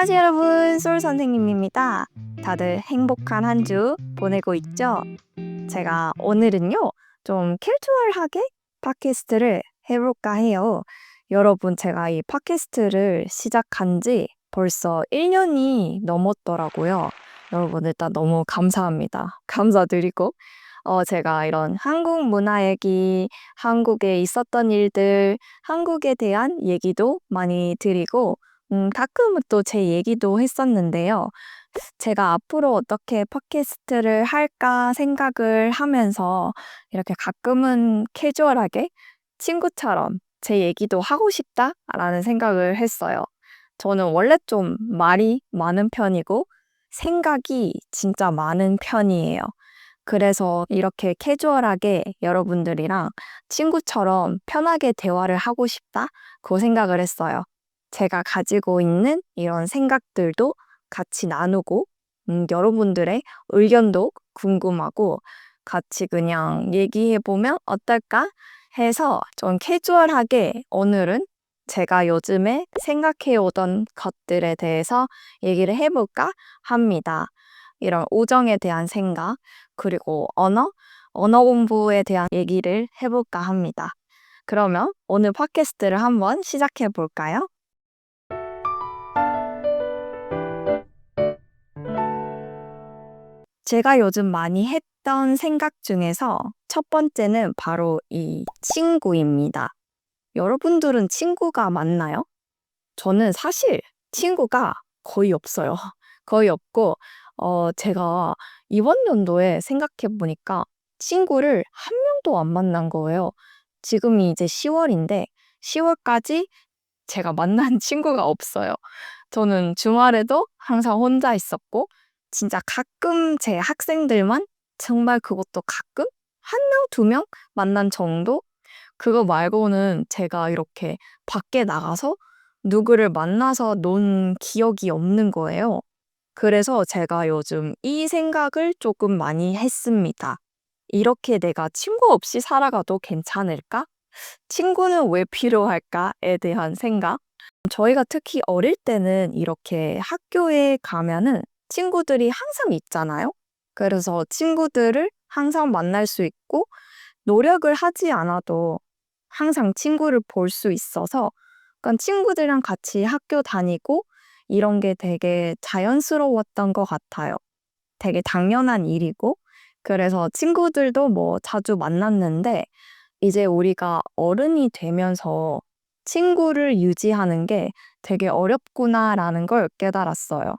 안녕하세요 여러분, 솔 선생님입니다. 다들 행복한 한 주 보내고 있죠? 제가 오늘은요, 좀 캐주얼하게 팟캐스트를 해볼까 해요. 여러분, 제가 이 팟캐스트를 시작한 지 벌써 1년이 넘었더라고요. 여러분, 일단 너무 감사합니다. 감사드리고, 제가 이런 한국 문화 얘기, 한국에 있었던 일들, 한국에 대한 얘기도 많이 드리고, 가끔은 또 제 얘기도 했었는데요. 제가 앞으로 어떻게 팟캐스트를 할까 생각을 하면서 이렇게 가끔은 캐주얼하게 친구처럼 제 얘기도 하고 싶다라는 생각을 했어요. 저는 원래 좀 말이 많은 편이고 생각이 진짜 많은 편이에요. 그래서 이렇게 캐주얼하게 여러분들이랑 친구처럼 편하게 대화를 하고 싶다? 그 생각을 했어요. 제가 가지고 있는 이런 생각들도 같이 나누고, 여러분들의 의견도 궁금하고, 같이 그냥 얘기해보면 어떨까 해서 좀 캐주얼하게 오늘은 제가 요즘에 생각해오던 것들에 대해서 얘기를 해볼까 합니다. 이런 우정에 대한 생각, 그리고 언어 공부에 대한 얘기를 해볼까 합니다. 그러면 오늘 팟캐스트를 한번 시작해 볼까요? 제가 요즘 많이 했던 생각 중에서 첫 번째는 바로 이 친구입니다. 여러분들은 친구가 많나요? 저는 사실 친구가 거의 없어요. 거의 없고, 제가 이번 연도에 생각해 보니까 친구를 한 명도 안 만난 거예요. 지금이 이제 10월인데, 10월까지 제가 만난 친구가 없어요. 저는 주말에도 항상 혼자 있었고, 진짜 가끔 제 학생들만 정말 그것도 가끔 한 명, 두 명 만난 정도? 그거 말고는 제가 이렇게 밖에 나가서 누구를 만나서 논 기억이 없는 거예요. 그래서 제가 요즘 이 생각을 조금 많이 했습니다. 이렇게 내가 친구 없이 살아가도 괜찮을까? 친구는 왜 필요할까에 대한 생각. 저희가 특히 어릴 때는 이렇게 학교에 가면은 친구들이 항상 있잖아요. 그래서 친구들을 항상 만날 수 있고 노력을 하지 않아도 항상 친구를 볼 수 있어서 그러니까 친구들이랑 같이 학교 다니고 이런 게 되게 자연스러웠던 것 같아요. 되게 당연한 일이고 그래서 친구들도 뭐 자주 만났는데 이제 우리가 어른이 되면서 친구를 유지하는 게 되게 어렵구나라는 걸 깨달았어요.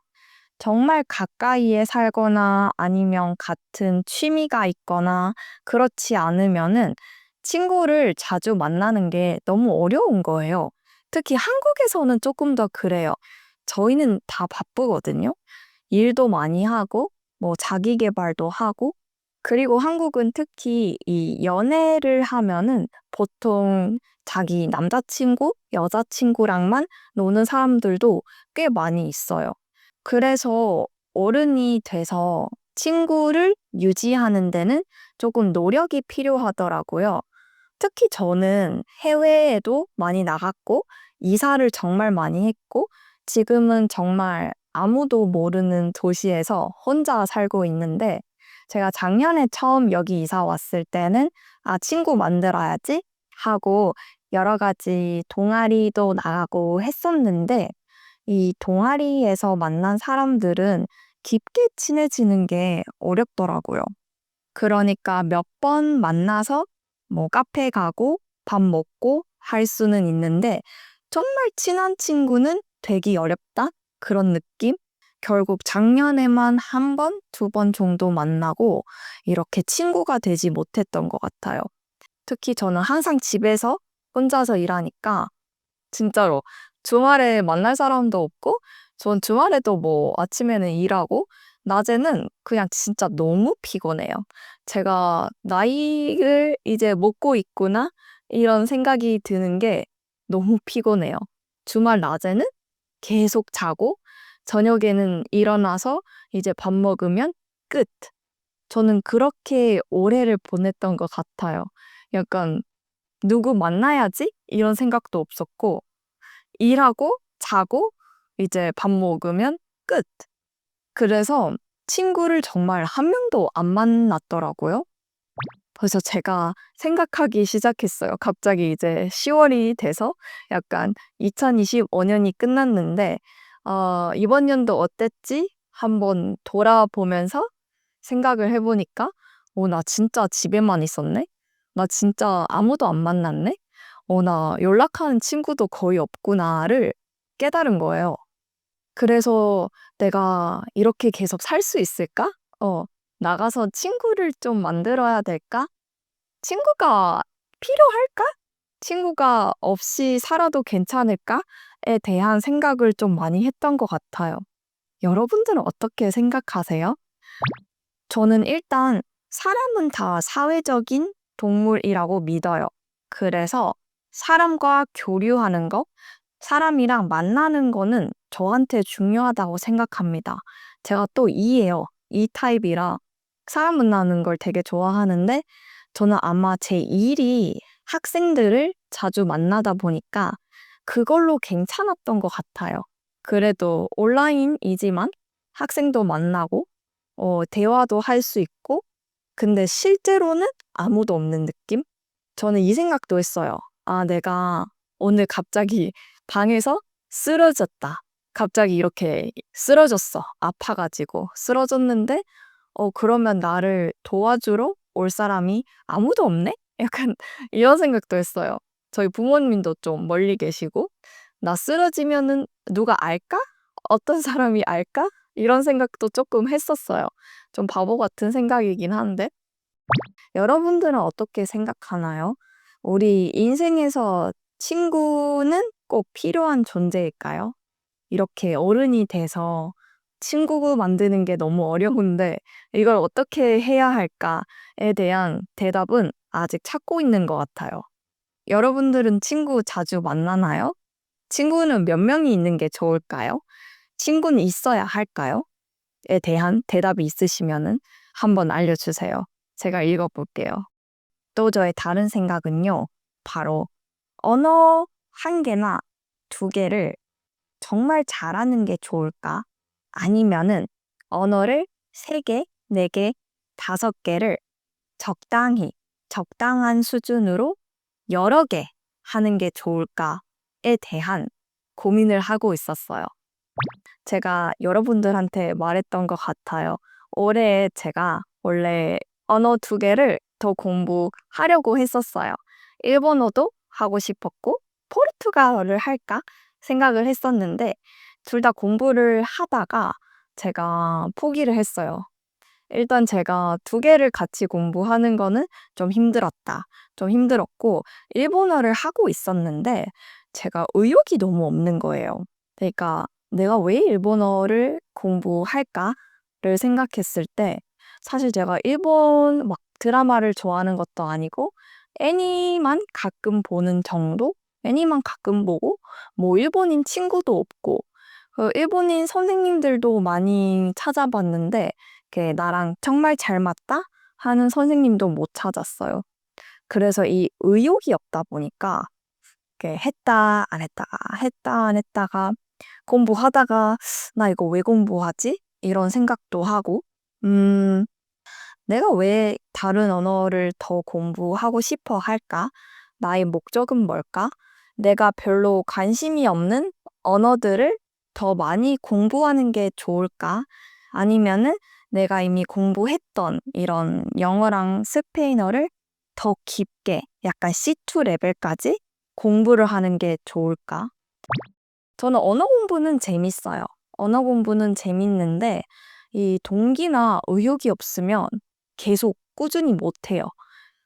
정말 가까이에 살거나 아니면 같은 취미가 있거나 그렇지 않으면은 친구를 자주 만나는 게 너무 어려운 거예요. 특히 한국에서는 조금 더 그래요. 저희는 다 바쁘거든요. 일도 많이 하고, 뭐 자기 개발도 하고, 그리고 한국은 특히 이 연애를 하면은 보통 자기 남자친구, 여자친구랑만 노는 사람들도 꽤 많이 있어요. 그래서 어른이 돼서 친구를 유지하는 데는 조금 노력이 필요하더라고요. 특히 저는 해외에도 많이 나갔고, 이사를 정말 많이 했고, 지금은 정말 아무도 모르는 도시에서 혼자 살고 있는데, 제가 작년에 처음 여기 이사 왔을 때는, 친구 만들어야지 하고, 여러 가지 동아리도 나가고 했었는데, 이 동아리에서 만난 사람들은 깊게 친해지는 게 어렵더라고요. 그러니까 몇 번 만나서 뭐 카페 가고 밥 먹고 할 수는 있는데 정말 친한 친구는 되기 어렵다? 그런 느낌? 결국 작년에만 한 번, 두 번 정도 만나고 이렇게 친구가 되지 못했던 것 같아요. 특히 저는 항상 집에서 혼자서 일하니까 진짜로 주말에 만날 사람도 없고 전 주말에도 뭐 아침에는 일하고 낮에는 그냥 진짜 너무 피곤해요. 제가 '나이를 이제 먹고 있구나.' 이런 생각이 드는 게 너무 피곤해요. 주말 낮에는 계속 자고 저녁에는 일어나서 이제 밥 먹으면 끝. 저는 그렇게 올해를 보냈던 것 같아요. 약간 '누구 만나야지.' 이런 생각도 없었고 일하고 자고 이제 밥 먹으면 끝. 그래서 친구를 정말 한 명도 안 만났더라고요. 그래서 제가 생각하기 시작했어요. 갑자기 이제 10월이 돼서 약간 2025년이 끝났는데, 이번 연도 어땠지? 한번 돌아보면서 생각을 해보니까, 나 진짜 집에만 있었네? 나 진짜 아무도 안 만났네? 나 연락하는 친구도 거의 없구나를 깨달은 거예요. 그래서 내가 이렇게 계속 살 수 있을까? 나가서 친구를 좀 만들어야 될까? 친구가 필요할까? 친구가 없이 살아도 괜찮을까?에 대한 생각을 좀 많이 했던 것 같아요. 여러분들은 어떻게 생각하세요? 저는 일단 사람은 다 사회적인 동물이라고 믿어요. 그래서 사람과 교류하는 거, 사람이랑 만나는 거는 저한테 중요하다고 생각합니다. 제가 또 E예요. E 타입이라 사람 만나는 걸 되게 좋아하는데 저는 아마 제 일이 학생들을 자주 만나다 보니까 그걸로 괜찮았던 것 같아요. 그래도 온라인이지만 학생도 만나고 대화도 할 수 있고 근데 실제로는 아무도 없는 느낌? 저는 이 생각도 했어요. 내가 오늘 갑자기 방에서 쓰러졌다. 갑자기 이렇게 쓰러졌어. 아파가지고 쓰러졌는데 그러면 나를 도와주러 올 사람이 아무도 없네? 약간 이런 생각도 했어요. 저희 부모님도 좀 멀리 계시고 나 쓰러지면은 누가 알까? 어떤 사람이 알까? 이런 생각도 조금 했었어요. 좀 바보 같은 생각이긴 한데 여러분들은 어떻게 생각하나요? 우리 인생에서 친구는 꼭 필요한 존재일까요? 이렇게 어른이 돼서 친구 만드는 게 너무 어려운데 이걸 어떻게 해야 할까에 대한 대답은 아직 찾고 있는 것 같아요. 여러분들은 친구 자주 만나나요? 친구는 몇 명이 있는 게 좋을까요? 친구는 있어야 할까요? 에 대한 대답이 있으시면은 한번 알려주세요. 제가 읽어볼게요. 또 저의 다른 생각은요. 바로 언어 한 개나 두 개를 정말 잘하는 게 좋을까? 아니면은 언어를 세 개, 네 개, 다섯 개를 적당히, 적당한 수준으로 여러 개 하는 게 좋을까에 대한 고민을 하고 있었어요. 제가 여러분들한테 말했던 것 같아요. 올해 제가 원래 언어 두 개를 더 공부하려고 했었어요. 일본어도 하고 싶었고, 포르투갈어를 할까 생각을 했었는데, 둘 다 공부를 하다가 제가 포기를 했어요. 일단 제가 두 개를 같이 공부하는 거는 좀 힘들었다. 좀 힘들었고, 일본어를 하고 있었는데, 제가 의욕이 너무 없는 거예요. 그러니까 내가 왜 일본어를 공부할까를 생각했을 때, 사실 제가 일본 막 드라마를 좋아하는 것도 아니고, 애니만 가끔 보는 정도? 애니만 가끔 보고, 뭐 일본인 친구도 없고, 일본인 선생님들도 많이 찾아봤는데, 나랑 정말 잘 맞다 하는 선생님도 못 찾았어요. 그래서 이 의욕이 없다 보니까 했다 안 했다가 했다 안 했다가 공부하다가 나 이거 왜 공부하지? 이런 생각도 하고 내가 왜 다른 언어를 더 공부하고 싶어 할까? 나의 목적은 뭘까? 내가 별로 관심이 없는 언어들을 더 많이 공부하는 게 좋을까? 아니면은 내가 이미 공부했던 이런 영어랑 스페인어를 더 깊게 약간 C2 레벨까지 공부를 하는 게 좋을까? 저는 언어 공부는 재밌어요. 언어 공부는 재밌는데 이 동기나 의욕이 없으면 계속 꾸준히 못해요.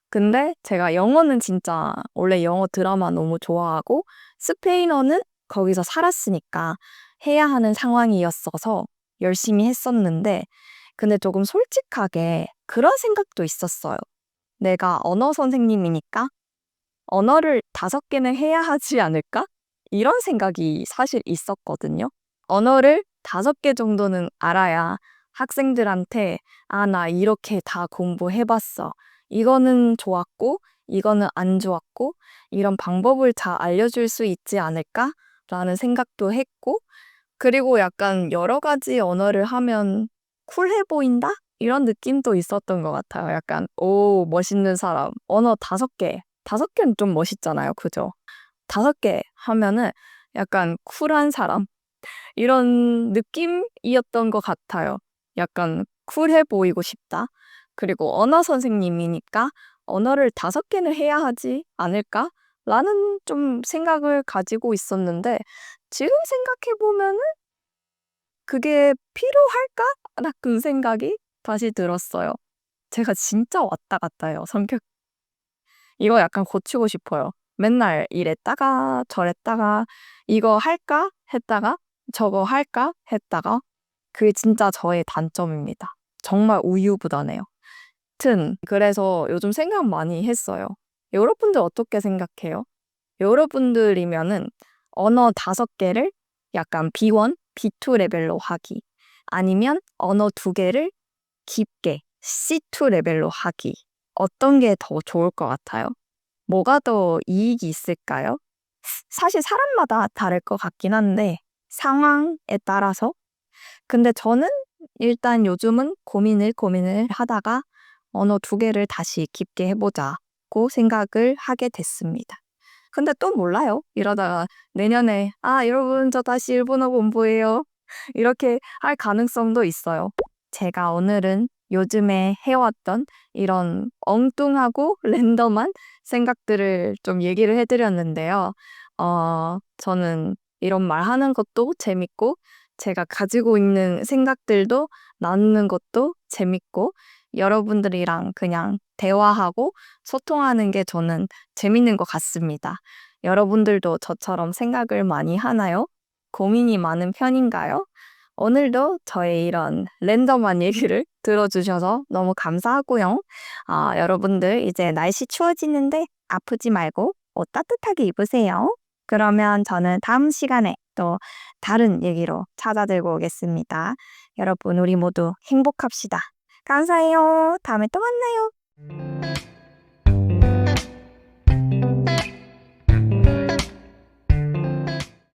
근데 제가 영어는 진짜 원래 영어 드라마 너무 좋아하고 스페인어는 거기서 살았으니까 해야 하는 상황이었어서 열심히 했었는데 근데 조금 솔직하게 그런 생각도 있었어요. 내가 언어 선생님이니까 언어를 5개는 해야 하지 않을까? 이런 생각이 사실 있었거든요. 언어를 5개 정도는 알아야 학생들한테 나 이렇게 다 공부해봤어. 이거는 좋았고, 이거는 안 좋았고, 이런 방법을 다 알려줄 수 있지 않을까? 라는 생각도 했고, 그리고 약간 여러 가지 언어를 하면 쿨해 보인다? 이런 느낌도 있었던 것 같아요. 약간, 오, 멋있는 사람. 언어 5개. 5개는 좀 멋있잖아요. 그죠? 5개 하면은 약간 쿨한 사람. 이런 느낌이었던 것 같아요. 약간 쿨해 보이고 싶다. 그리고 언어 선생님이니까 언어를 5개는 해야 하지 않을까? 라는 좀 생각을 가지고 있었는데 지금 생각해보면은 그게 필요할까? 라는 생각이 다시 들었어요. 제가 진짜 왔다 갔다 해요, 성격. 이거 약간 고치고 싶어요. 맨날 이랬다가 저랬다가 이거 할까? 했다가 저거 할까? 했다가 그게 진짜 저의 단점입니다. 정말 우유부단해요. 하여튼 그래서 요즘 생각 많이 했어요. 여러분들 어떻게 생각해요? 여러분들이면은 언어 5개를 약간 B1, B2 레벨로 하기 아니면 언어 2개를 깊게 C2 레벨로 하기 어떤 게 더 좋을 것 같아요? 뭐가 더 이익이 있을까요? 사실 사람마다 다를 것 같긴 한데 상황에 따라서 근데 저는 일단 요즘은 고민을 하다가 언어 2개를 다시 깊게 해보자고 생각을 하게 됐습니다. 근데 또 몰라요. 이러다가 내년에 여러분 저 다시 일본어 공부해요. 이렇게 할 가능성도 있어요. 제가 오늘은 요즘에 해왔던 이런 엉뚱하고 랜덤한 생각들을 좀 얘기를 해드렸는데요. 저는 이런 말 하는 것도 재밌고 제가 가지고 있는 생각들도 나누는 것도 재밌고 여러분들이랑 그냥 대화하고 소통하는 게 저는 재밌는 것 같습니다. 여러분들도 저처럼 생각을 많이 하나요? 고민이 많은 편인가요? 오늘도 저의 이런 랜덤한 얘기를 들어주셔서 너무 감사하고요. 여러분들 이제 날씨 추워지는데 아프지 말고 옷 따뜻하게 입으세요. 그러면 저는 다음 시간에 또 다른 얘기로 찾아들고 오겠습니다. 여러분, 우리 모두 행복합시다. 감사해요. 다음에 또 만나요.